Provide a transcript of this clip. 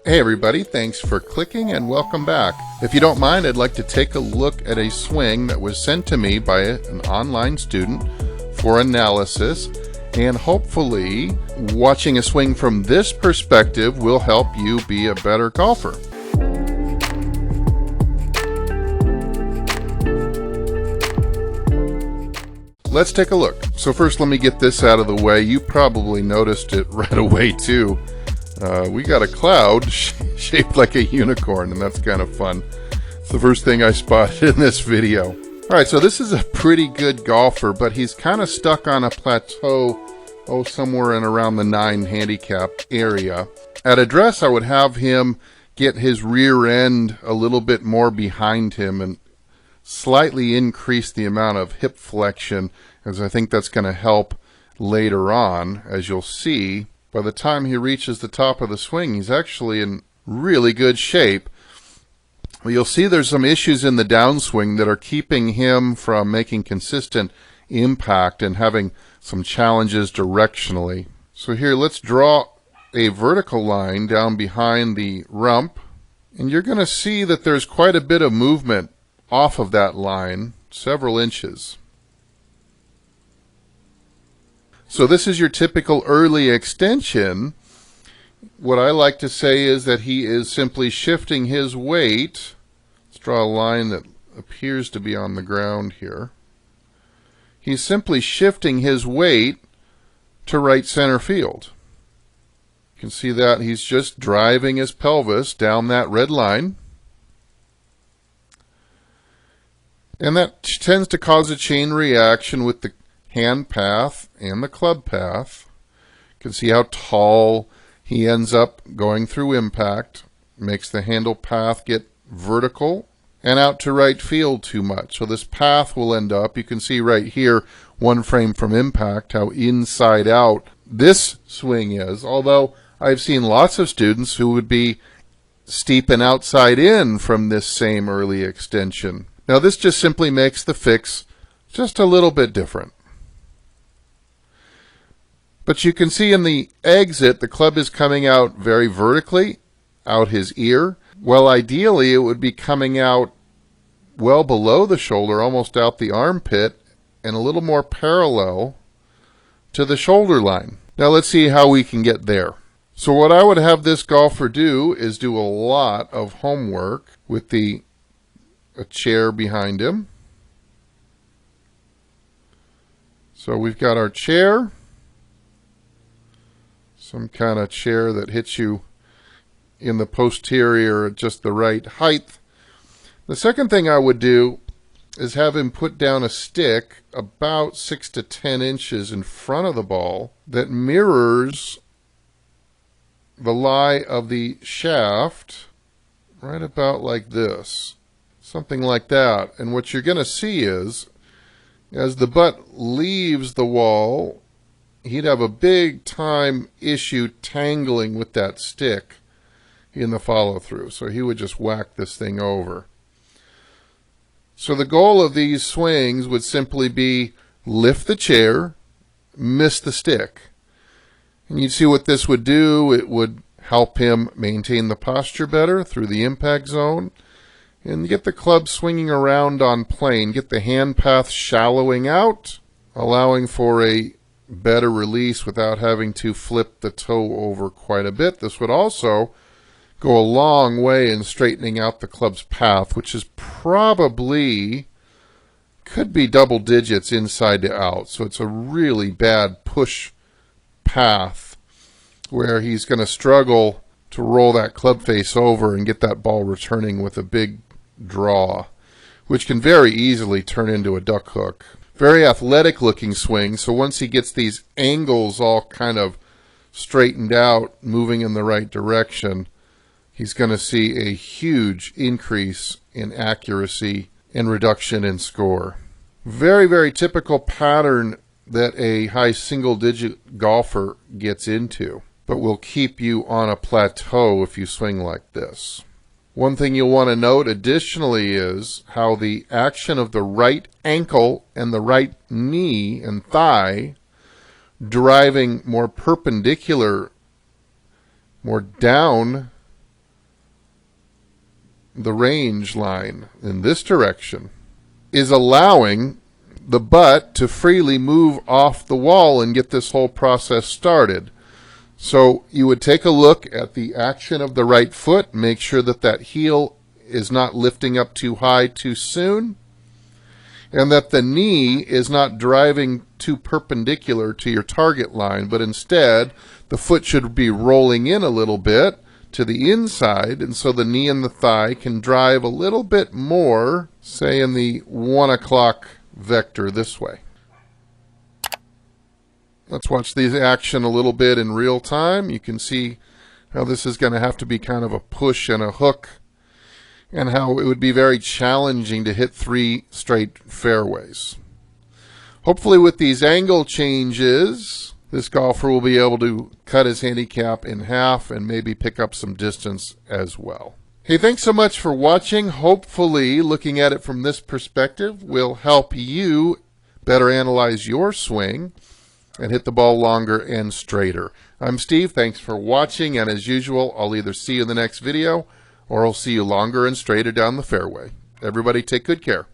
Hey everybody, thanks for clicking and welcome back. If you don't mind, I'd like to take a look at a swing that was sent to me by an online student for analysis, and hopefully watching a swing from this perspective will help you be a better golfer. Let's take a look. So first let me get this out of the way. You probably noticed it right away too. We got a cloud shaped like a unicorn, and that's kind of fun. It's the first thing I spotted in this video. Alright, so this is a pretty good golfer, but he's kind of stuck on a plateau, somewhere in around the 9 handicap area. At address, I would have him get his rear end a little bit more behind him and slightly increase the amount of hip flexion, as I think that's going to help later on, as you'll see. By the time he reaches the top of the swing, he's actually in really good shape. Well, you'll see there's some issues in the downswing that are keeping him from making consistent impact and having some challenges directionally. So here, let's draw a vertical line down behind the rump, and you're going to see that there's quite a bit of movement off of that line, several inches. So this is your typical early extension. What I like to say is that he is simply shifting his weight. Let's draw a line that appears to be on the ground here. He's simply shifting his weight to right center field. You can see that he's just driving his pelvis down that red line. And that tends to cause a chain reaction with the hand path and the club path. You can see how tall he ends up going through impact. Makes the handle path get vertical and out to right field too much. So this path will end up, you can see right here, one frame from impact, how inside out this swing is. Although I've seen lots of students who would be steep and outside in from this same early extension. Now this just simply makes the fix just a little bit different. But you can see in the exit, the club is coming out very vertically, out his ear. Well, ideally, it would be coming out well below the shoulder, almost out the armpit, and a little more parallel to the shoulder line. Now let's see how we can get there. So what I would have this golfer do is do a lot of homework with a chair behind him. So we've got our chair. Some kind of chair that hits you in the posterior at just the right height. The second thing I would do is have him put down a stick about 6 to 10 inches in front of the ball that mirrors the lie of the shaft, right about like this. Something like that. And what you're going to see is, as the butt leaves the wall, he'd have a big time issue tangling with that stick in the follow through. So he would just whack this thing over. So the goal of these swings would simply be lift the chair, miss the stick. And you'd see what this would do. It would help him maintain the posture better through the impact zone and get the club swinging around on plane, get the hand path shallowing out, allowing for a better release without having to flip the toe over quite a bit. This would also go a long way in straightening out the club's path, which is probably, could be double digits inside to out. So it's a really bad push path where he's going to struggle to roll that club face over and get that ball returning with a big draw, which can very easily turn into a duck hook. Very athletic looking swing, so once he gets these angles all kind of straightened out, moving in the right direction, he's going to see a huge increase in accuracy and reduction in score. Very, very typical pattern that a high single-digit golfer gets into, but will keep you on a plateau if you swing like this. One thing you'll want to note additionally is how the action of the right ankle and the right knee and thigh driving more perpendicular, more down the range line in this direction is allowing the butt to freely move off the wall and get this whole process started. So you would take a look at the action of the right foot, make sure that that heel is not lifting up too high too soon, and that the knee is not driving too perpendicular to your target line, but instead the foot should be rolling in a little bit to the inside, and so the knee and the thigh can drive a little bit more, say in the 1 o'clock vector this way. Let's watch these action a little bit in real time. You can see how this is going to have to be kind of a push and a hook, and how it would be very challenging to hit 3 straight fairways. Hopefully with these angle changes, this golfer will be able to cut his handicap in half and maybe pick up some distance as well. Hey, thanks so much for watching. Hopefully looking at it from this perspective will help you better analyze your swing and hit the ball longer and straighter. I'm Steve. Thanks for watching, and as usual, I'll either see you in the next video or I'll see you longer and straighter down the fairway. Everybody take good care.